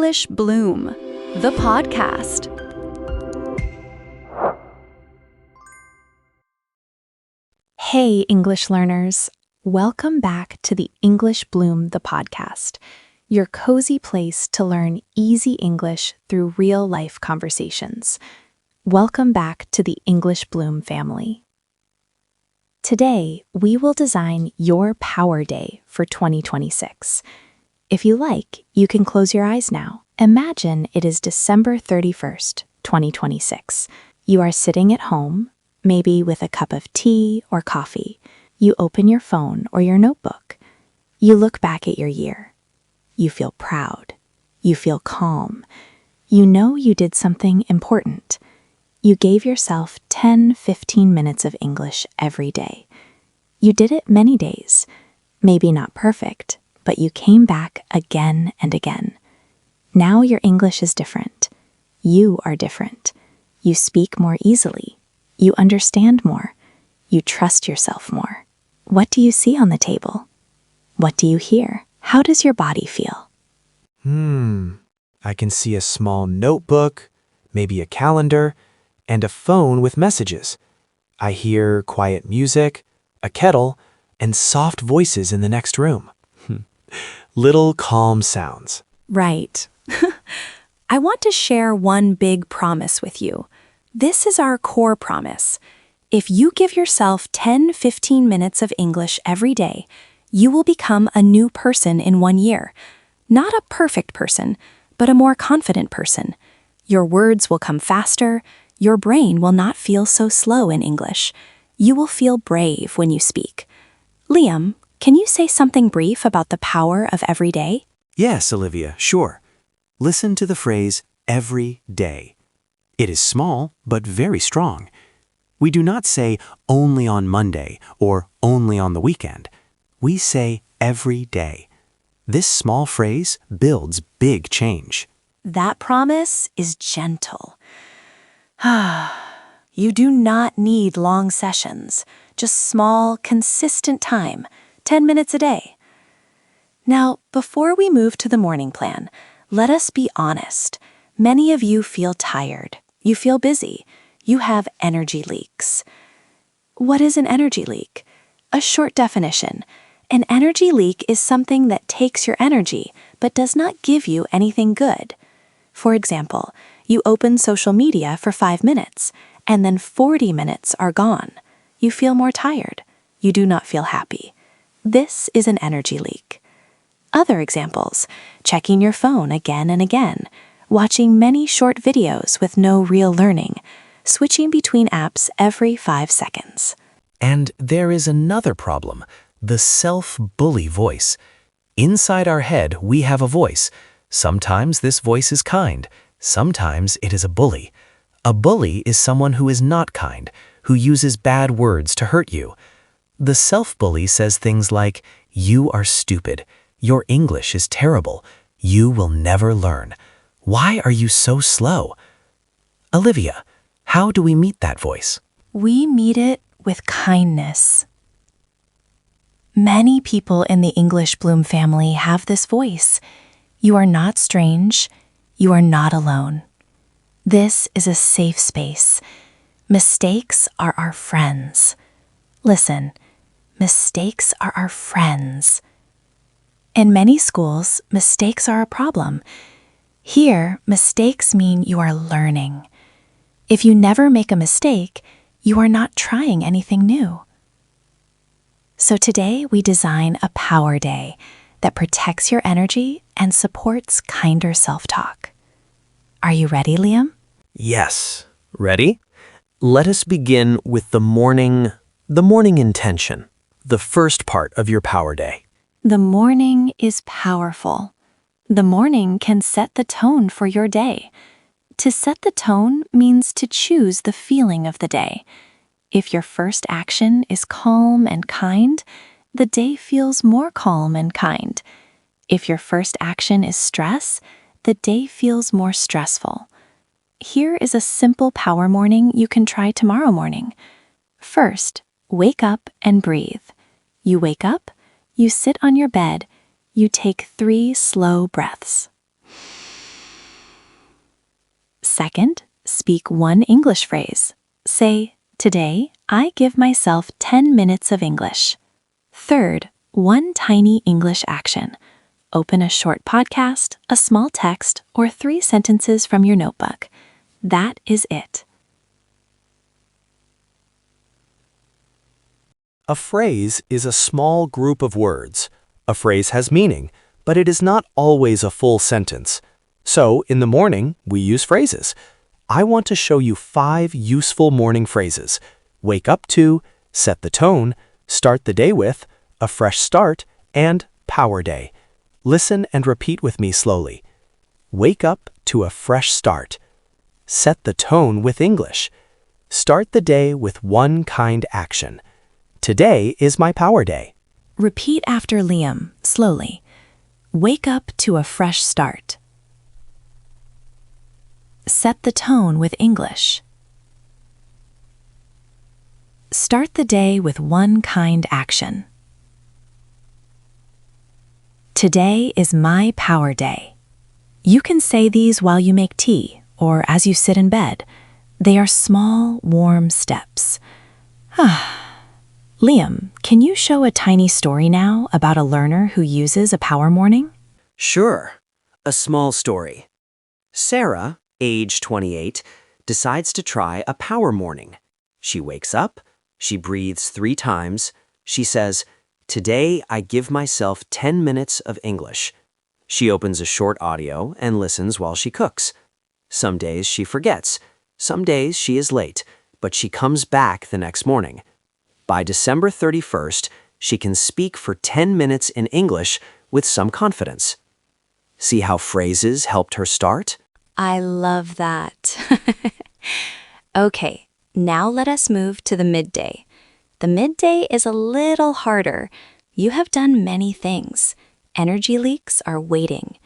English Bloom, the podcast. Hey, English learners. Welcome back to the English Bloom, the podcast, your cozy place to learn easy English through real-life conversations. Welcome back to the English Bloom family. Today, we will design your Power Day for 2026. If you like, you can close your eyes now. Imagine it is December 31st, 2026. You are sitting at home, maybe with a cup of tea or coffee. You open your phone or your notebook. You look back at your year. You feel proud. You feel calm. You know you did something important. You gave yourself 10-15 minutes of English every day. You did it many days. Maybe not perfect, but you came back again and again. Now your English is different. You are different. You speak more easily. You understand more. You trust yourself more. What do you see on the table? What do you hear? How does your body feel? I can see a small notebook, maybe a calendar, and a phone with messages. I hear quiet music, a kettle, and soft voices in the next room. Little calm sounds. Right. I want to share one big promise with you. This is our core promise. If you give yourself 10-15 minutes of English every day, you will become a new person in 1 year. Not a perfect person, but a more confident person. Your words will come faster. Your brain will not feel so slow in English. You will feel brave when you speak. Liam, can you say something brief about the power of every day? Yes, Olivia, sure. Listen to the phrase, every day. It is small, but very strong. We do not say only on Monday or only on the weekend. We say every day. This small phrase builds big change. That promise is gentle. You do not need long sessions, just small, consistent time, 10 minutes a day. Now, before we move to the morning plan, let us be honest. Many of you feel tired. You feel busy. You have energy leaks. What is an energy leak? A short definition. An energy leak is something that takes your energy but does not give you anything good. For example, you open social media for 5 minutes, and then 40 minutes are gone. You feel more tired. You do not feel happy. This is an energy leak. Other examples: checking your phone again and again, watching many short videos with no real learning, switching between apps every 5 seconds. And there is another problem, the self-bully voice. Inside our head, we have a voice. Sometimes this voice is kind. Sometimes it is a bully. A bully is someone who is not kind, who uses bad words to hurt you. The self-bully says things like, "You are stupid. Your English is terrible. You will never learn. Why are you so slow?" Olivia, how do we meet that voice? We meet it with kindness. Many people in the English Bloom family have this voice. You are not strange. You are not alone. This is a safe space. Mistakes are our friends. Listen, mistakes are our friends. In many schools, mistakes are a problem. Here, mistakes mean you are learning. If you never make a mistake, you are not trying anything new. So today we design a Power Day that protects your energy and supports kinder self-talk. Are you ready, Liam? Yes. Ready? Let us begin with the morning intention, the first part of your Power Day. The morning is powerful. The morning can set the tone for your day. To set the tone means to choose the feeling of the day. If your first action is calm and kind, the day feels more calm and kind. If your first action is stress, the day feels more stressful. Here is a simple power morning you can try tomorrow morning. First, wake up and breathe. You wake up, you sit on your bed, you take 3 slow breaths. Second, speak one English phrase. Say, "Today, I give myself 10 minutes of English." Third, one tiny English action. Open a short podcast, a small text, or 3 sentences from your notebook. That is it. A phrase is a small group of words. A phrase has meaning, but it is not always a full sentence. So, in the morning, we use phrases. I want to show you 5 useful morning phrases. Wake up to, set the tone, start the day with, a fresh start, and power day. Listen and repeat with me slowly. Wake up to a fresh start. Set the tone with English. Start the day with one kind action. Today is my power day. Repeat after Liam, slowly. Wake up to a fresh start. Set the tone with English. Start the day with one kind action. Today is my power day. You can say these while you make tea or as you sit in bed. They are small, warm steps. Liam, can you show a tiny story now about a learner who uses a power morning? Sure. A small story. Sarah, age 28, decides to try a power morning. She wakes up, she breathes 3 times, she says, "Today I give myself 10 minutes of English." She opens a short audio and listens while she cooks. Some days she forgets, some days she is late, but she comes back the next morning. By December 31st, she can speak for 10 minutes in English with some confidence. See how phrases helped her start? I love that. Okay, now let us move to the midday. The midday is a little harder. You have done many things. Energy leaks are waiting.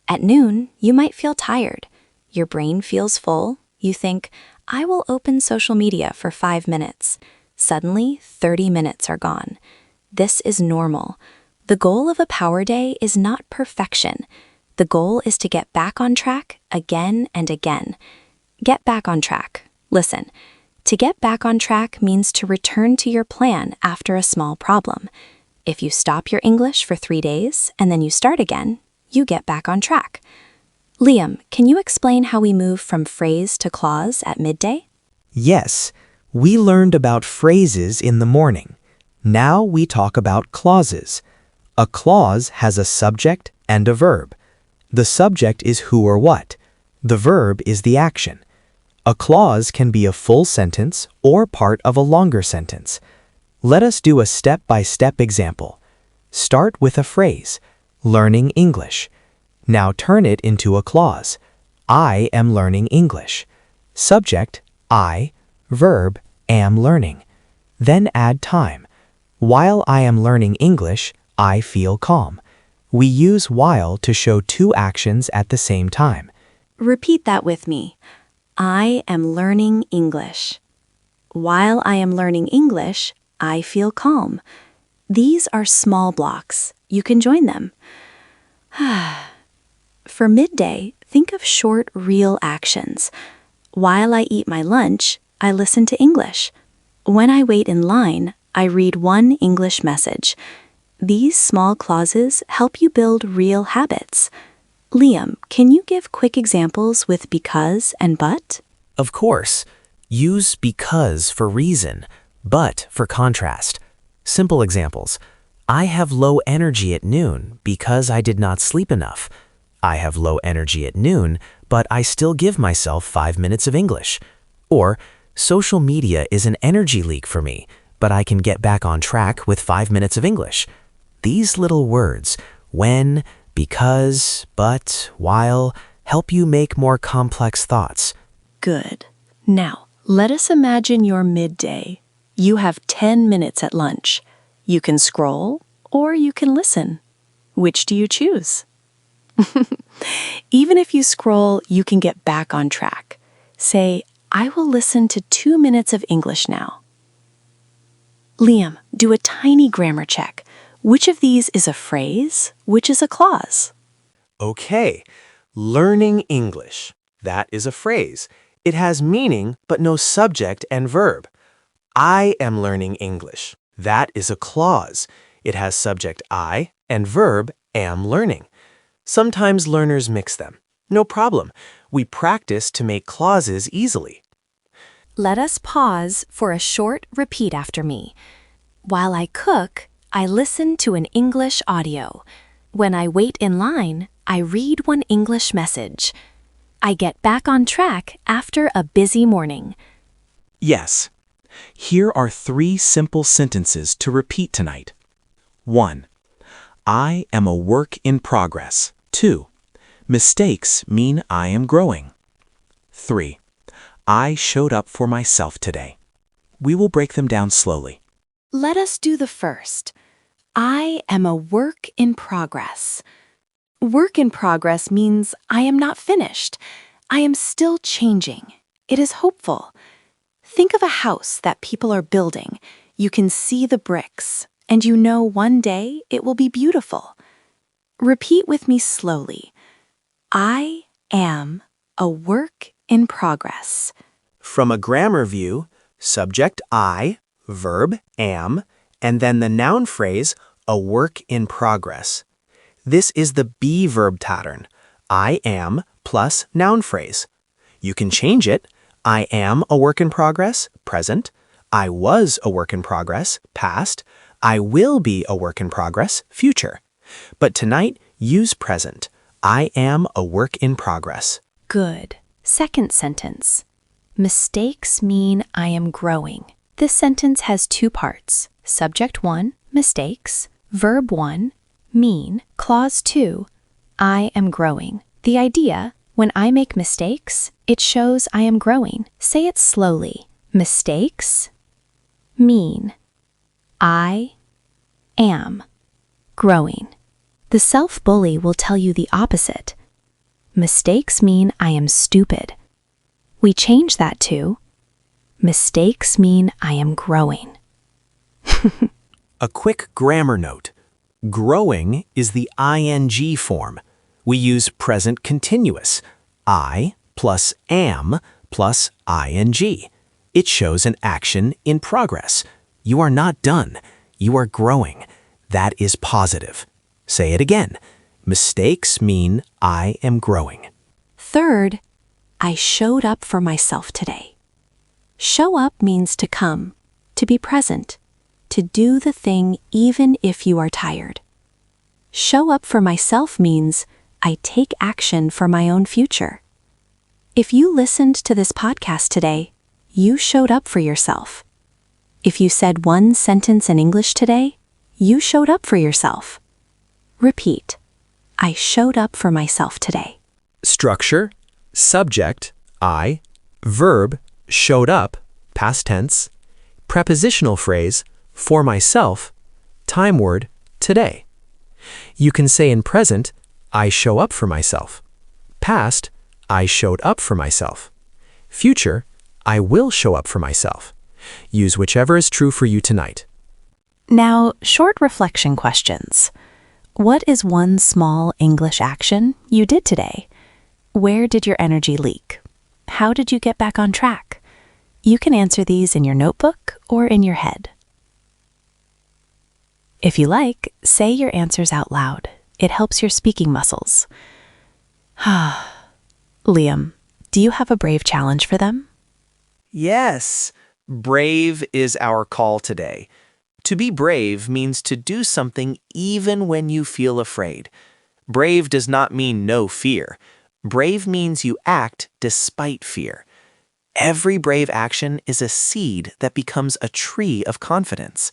At noon, you might feel tired. Your brain feels full. You think, I will open social media for 5 minutes. Suddenly, 30 minutes are gone. This is normal. The goal of a power day is not perfection. The goal is to get back on track again and again. Get back on track. Listen, to get back on track means to return to your plan after a small problem. If you stop your English for 3 days and then you start again, you get back on track. Liam, can you explain how we move from phrase to clause at midday? Yes, we learned about phrases in the morning. Now we talk about clauses. A clause has a subject and a verb. The subject is who or what. The verb is the action. A clause can be a full sentence or part of a longer sentence. Let us do a step-by-step example. Start with a phrase, learning English. Now turn it into a clause. I am learning English. Subject, I, verb, am learning. Then add time. While I am learning English, I feel calm. We use while to show 2 actions at the same time. Repeat that with me. I am learning English. While I am learning English, I feel calm. These are small blocks. You can join them. For midday, think of short, real actions. While I eat my lunch, I listen to English. When I wait in line, I read one English message. These small clauses help you build real habits. Liam, can you give quick examples with because and but? Of course. Use because for reason, but for contrast. Simple examples. I have low energy at noon because I did not sleep enough. I have low energy at noon, but I still give myself 5 minutes of English. Or, social media is an energy leak for me, but I can get back on track with 5 minutes of English. These little words, when, because, but, while, help you make more complex thoughts. Good. Now, let us imagine your midday. You have 10 minutes at lunch. You can scroll or you can listen. Which do you choose? Even if you scroll, you can get back on track. Say, I will listen to 2 minutes of English now. Liam, do a tiny grammar check. Which of these is a phrase? Which is a clause? Okay, learning English. That is a phrase. It has meaning but no subject and verb. I am learning English. That is a clause. It has subject I and verb am learning. Sometimes learners mix them. No problem. We practice to make clauses easily. Let us pause for a short repeat after me. While I cook, I listen to an English audio. When I wait in line, I read one English message. I get back on track after a busy morning. Yes. Here are 3 simple sentences to repeat tonight. 1. I am a work in progress. 2. Mistakes mean I am growing. 3. I showed up for myself today. We will break them down slowly. Let us do the first. I am a work in progress. Work in progress means I am not finished. I am still changing. It is hopeful. Think of a house that people are building. You can see the bricks, and you know one day it will be beautiful. Repeat with me slowly. I am a work in progress. From a grammar view, subject I, verb am, and then the noun phrase, a work in progress. This is the be verb pattern, I am plus noun phrase. You can change it, I am a work in progress, present. I was a work in progress, past. I will be a work in progress, future. But tonight, use present. I am a work in progress. Good. Second sentence. Mistakes mean I am growing. This sentence has 2 parts. Subject 1, mistakes. Verb 1, mean. Clause 2, I am growing. The idea, when I make mistakes, it shows I am growing. Say it slowly. Mistakes mean I am growing. The self-bully will tell you the opposite. Mistakes mean I am stupid. We change that to mistakes mean I am growing. A quick grammar note. Growing is the ing form. We use present continuous, I plus am plus ing. It shows an action in progress. You are not done. You are growing. That is positive. Say it again. Mistakes mean I am growing. Third, I showed up for myself today. Show up means to come, to be present, to do the thing even if you are tired. Show up for myself means I take action for my own future. If you listened to this podcast today, you showed up for yourself. If you said one sentence in English today, you showed up for yourself. Repeat. I showed up for myself today. Structure, subject, I, verb, showed up, past tense, prepositional phrase, for myself, time word, today. You can say in present, I show up for myself. Past, I showed up for myself. Future, I will show up for myself. Use whichever is true for you tonight. Now, short reflection questions. What is one small English action you did today? Where did your energy leak? How did you get back on track? You can answer these in your notebook or in your head. If you like, say your answers out loud. It helps your speaking muscles. Liam, do you have a brave challenge for them? Yes, brave is our call today. To be brave means to do something even when you feel afraid. Brave does not mean no fear. Brave means you act despite fear. Every brave action is a seed that becomes a tree of confidence.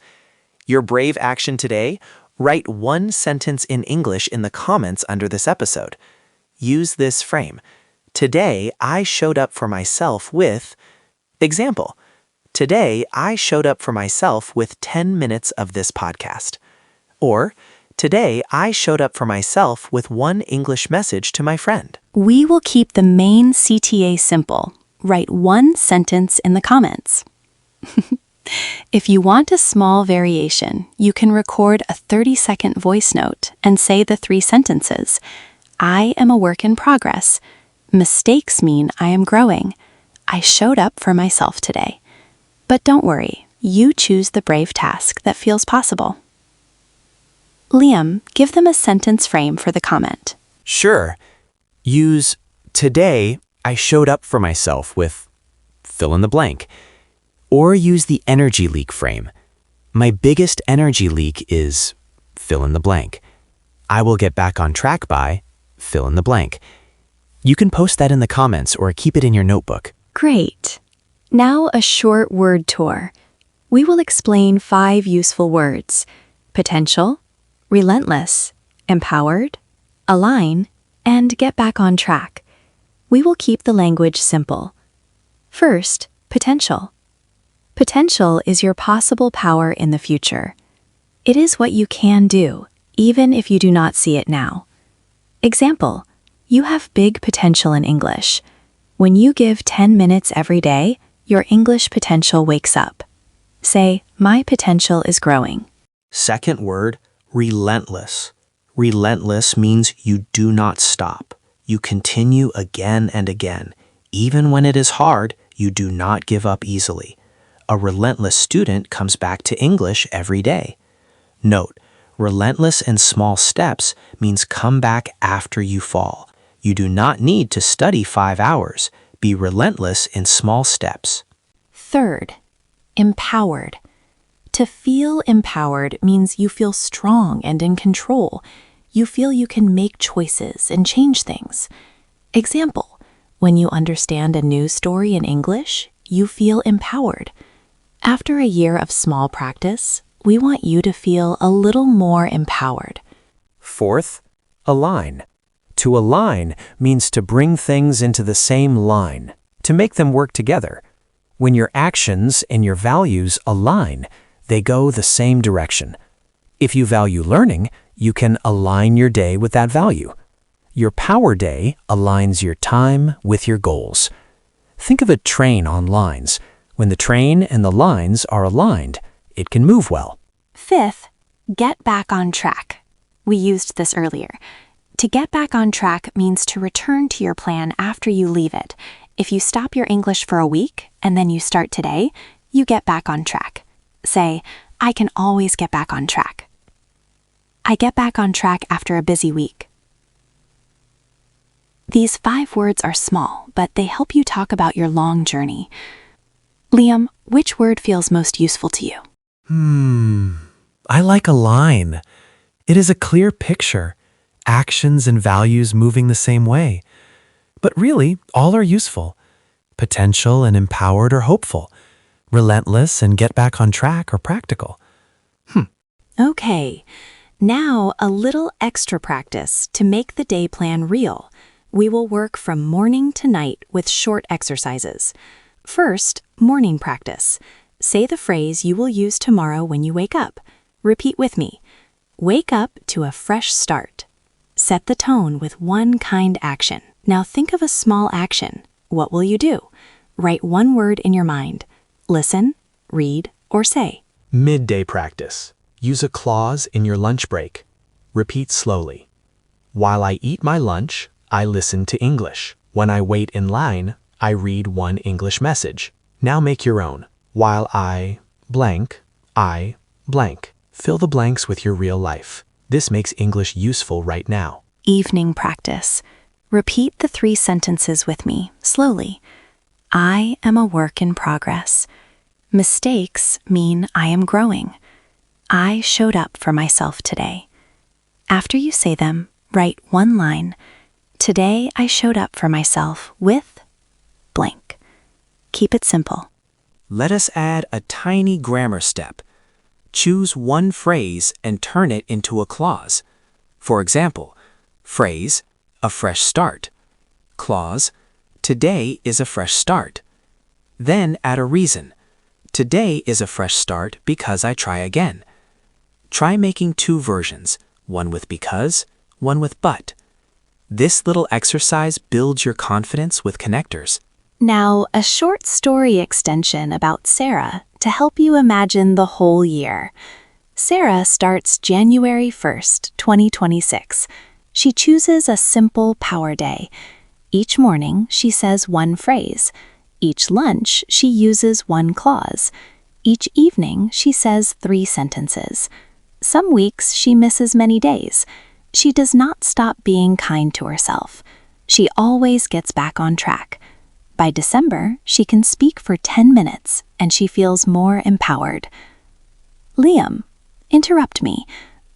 Your brave action today, write one sentence in English in the comments under this episode. Use this frame. Today, I showed up for myself with... Example. Today, I showed up for myself with 10 minutes of this podcast. Or, today, I showed up for myself with one English message to my friend. We will keep the main CTA simple. Write one sentence in the comments. If you want a small variation, you can record a 30-second voice note and say the 3 sentences. I am a work in progress. Mistakes mean I am growing. I showed up for myself today. But don't worry, you choose the brave task that feels possible. Liam, give them a sentence frame for the comment. Sure. Use today I showed up for myself with fill in the blank. Or use the energy leak frame. My biggest energy leak is fill in the blank. I will get back on track by fill in the blank. You can post that in the comments or keep it in your notebook. Great. Now a short word tour. We will explain 5 useful words: potential, relentless, empowered, align, and get back on track. We will keep the language simple. First, potential. Potential is your possible power in the future. It is what you can do, even if you do not see it now. Example, you have big potential in English. When you give 10 minutes every day, your English potential wakes up. Say, my potential is growing. Second word, relentless. Relentless means you do not stop. You continue again and again. Even when it is hard, you do not give up easily. A relentless student comes back to English every day. Note, relentless in small steps means come back after you fall. You do not need to study 5 hours. Be relentless in small steps. Third, empowered. To feel empowered means you feel strong and in control. You feel you can make choices and change things. Example, when you understand a news story in English, you feel empowered. After a year of small practice, we want you to feel a little more empowered. Fourth, align. To align means to bring things into the same line, to make them work together. When your actions and your values align, they go the same direction. If you value learning, you can align your day with that value. Your power day aligns your time with your goals. Think of a train on lines. When the train and the lines are aligned, it can move well. Fifth, get back on track. We used this earlier. To get back on track means to return to your plan after you leave it. If you stop your English for a week and then you start today, you get back on track. Say, I can always get back on track. I get back on track after a busy week. These 5 words are small, but they help you talk about your long journey. Liam, which word feels most useful to you? I like align. It is a clear picture. Actions and values moving the same way. But really, all are useful. Potential and empowered are hopeful. Relentless and get back on track are practical. Okay, now a little extra practice to make the day plan real. We will work from morning to night with short exercises. First, morning practice. Say the phrase you will use tomorrow when you wake up. Repeat with me. Wake up to a fresh start. Set the tone with one kind action. Now think of a small action. What will you do? Write one word in your mind. Listen, read, or say. Midday practice. Use a clause in your lunch break. Repeat slowly. While I eat my lunch, I listen to English. When I wait in line, I read one English message. Now make your own. While I blank. Fill the blanks with your real life. This makes English useful right now. Evening practice. Repeat the 3 sentences with me, slowly. I am a work in progress. Mistakes mean I am growing. I showed up for myself today. After you say them, write one line. Today I showed up for myself with blank. Keep it simple. Let us add a tiny grammar step. Choose one phrase and turn it into a clause. For example, phrase, a fresh start. Clause, today is a fresh start. Then add a reason. Today is a fresh start because I try again. Try making 2 versions, one with because, one with but. This little exercise builds your confidence with connectors. Now, a short story extension about Sarah to help you imagine the whole year. Sarah starts January 1st, 2026. She chooses a simple power day. Each morning, she says one phrase. Each lunch, she uses one clause. Each evening, she says 3 sentences. Some weeks, she misses many days. She does not stop being kind to herself. She always gets back on track. By December, she can speak for 10 minutes and she feels more empowered. Liam, interrupt me.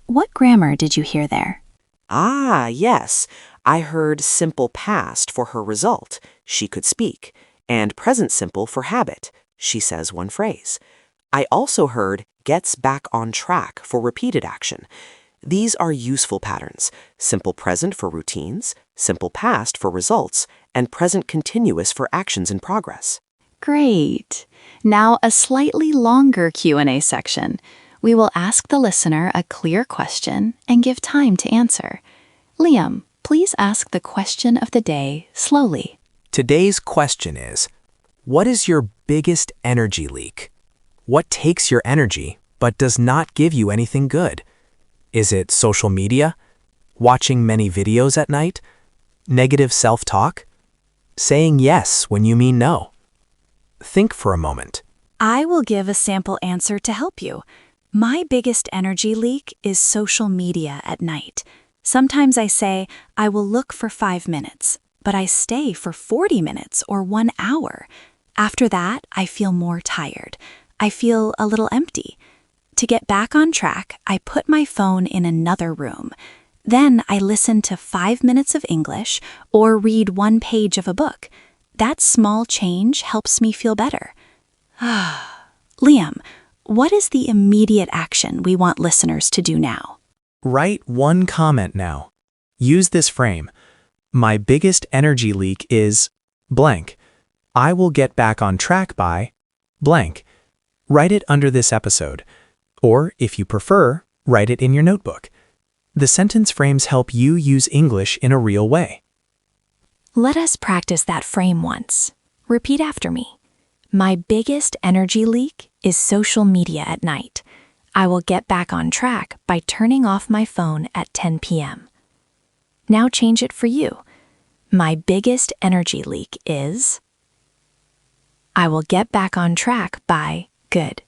What grammar did you hear there? Ah, yes. I heard simple past for her result, she could speak, and present simple for habit, she says one phrase. I also heard gets back on track for repeated action. These are useful patterns: simple present for routines, simple past for results, and present continuous for actions in progress. Great. Now a slightly longer Q&A section. We will ask the listener a clear question and give time to answer. Liam, please ask the question of the day slowly. Today's question is, what is your biggest energy leak? What takes your energy but does not give you anything good? Is it social media? Watching many videos at night? Negative self-talk? Saying yes when you mean no? Think for a moment. I will give a sample answer to help you. My biggest energy leak is social media at night. Sometimes I say, I will look for 5 minutes, but I stay for 40 minutes or 1 hour. After that, I feel more tired. I feel a little empty. To get back on track, I put my phone in another room. Then I listen to 5 minutes of English or read 1 page of a book. That small change helps me feel better. Liam, what is the immediate action we want listeners to do now? Write one comment now. Use this frame. My biggest energy leak is blank. I will get back on track by blank. Write it under this episode. Or, if you prefer, write it in your notebook. The sentence frames help you use English in a real way. Let us practice that frame once. Repeat after me. My biggest energy leak is social media at night. I will get back on track by turning off my phone at 10 p.m. Now change it for you. My biggest energy leak is... I will get back on track by good.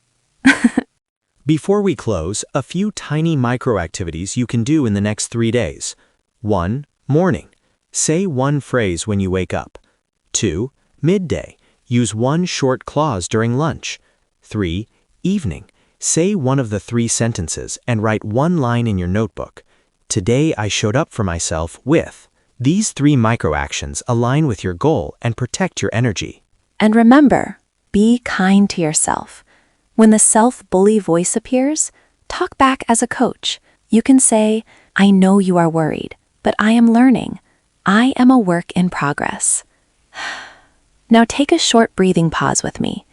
Before we close, a few tiny micro-activities you can do in the next 3 days. 1. Morning. Say one phrase when you wake up. 2. Midday. Use one short clause during lunch. 3. Evening. Say one of the 3 sentences and write 1 line in your notebook. Today I showed up for myself with. These 3 micro-actions align with your goal and protect your energy. And remember, be kind to yourself. When the self-bully voice appears, talk back as a coach. You can say, I know you are worried, but I am learning. I am a work in progress. Now take a short breathing pause with me.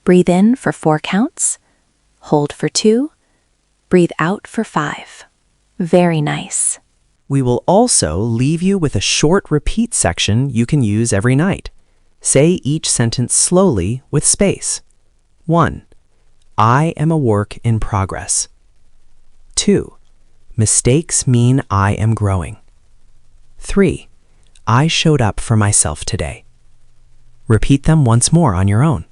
Breathe in for 4 counts. Hold for 2. Breathe out for 5. Very nice. We will also leave you with a short repeat section you can use every night. Say each sentence slowly with space. 1. I am a work in progress. 2. Mistakes mean I am growing. 3. I showed up for myself today. Repeat them once more on your own.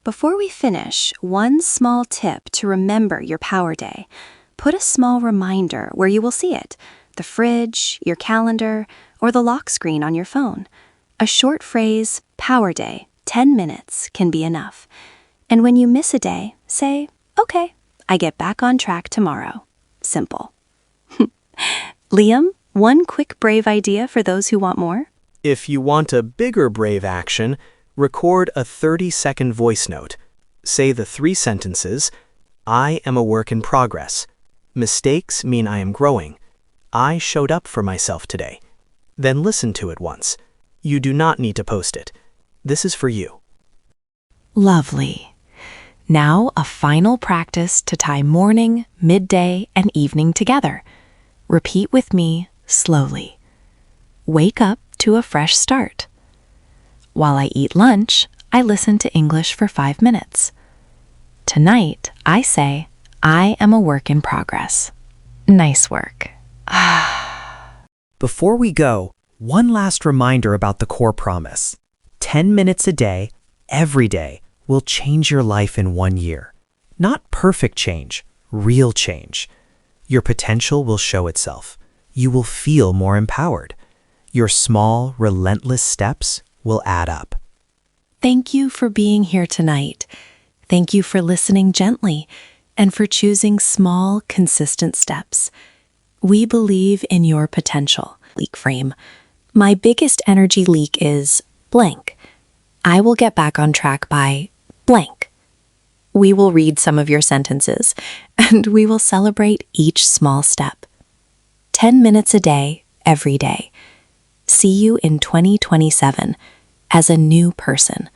Before we finish, one small tip to remember your Power Day. Put a small reminder where you will see it: the fridge, your calendar, or the lock screen on your phone. A short phrase, Power Day, 10 minutes, can be enough. And when you miss a day, say, okay, I get back on track tomorrow. Simple. Liam, one quick brave idea for those who want more? If you want a bigger brave action, record a 30-second voice note. Say the 3 sentences: I am a work in progress. Mistakes mean I am growing. I showed up for myself today. Then listen to it once. You do not need to post it. This is for you. Lovely. Now a final practice to tie morning, midday, and evening together. Repeat with me slowly. Wake up to a fresh start. While I eat lunch, I listen to English for 5 minutes. Tonight, I say, I am a work in progress. Nice work. Before we go, One last reminder about the core promise. 10 minutes a day, every day, will change your life in 1 year. Not perfect change, real change. Your potential will show itself. You will feel more empowered. Your small, relentless steps will add up. Thank you for being here tonight. Thank you for listening gently and for choosing small, consistent steps. We believe in your potential. Leak frame. My biggest energy leak is blank. I will get back on track by blank. We will read some of your sentences, and we will celebrate each small step. 10 minutes a day, every day. See you in 2027 as a new person.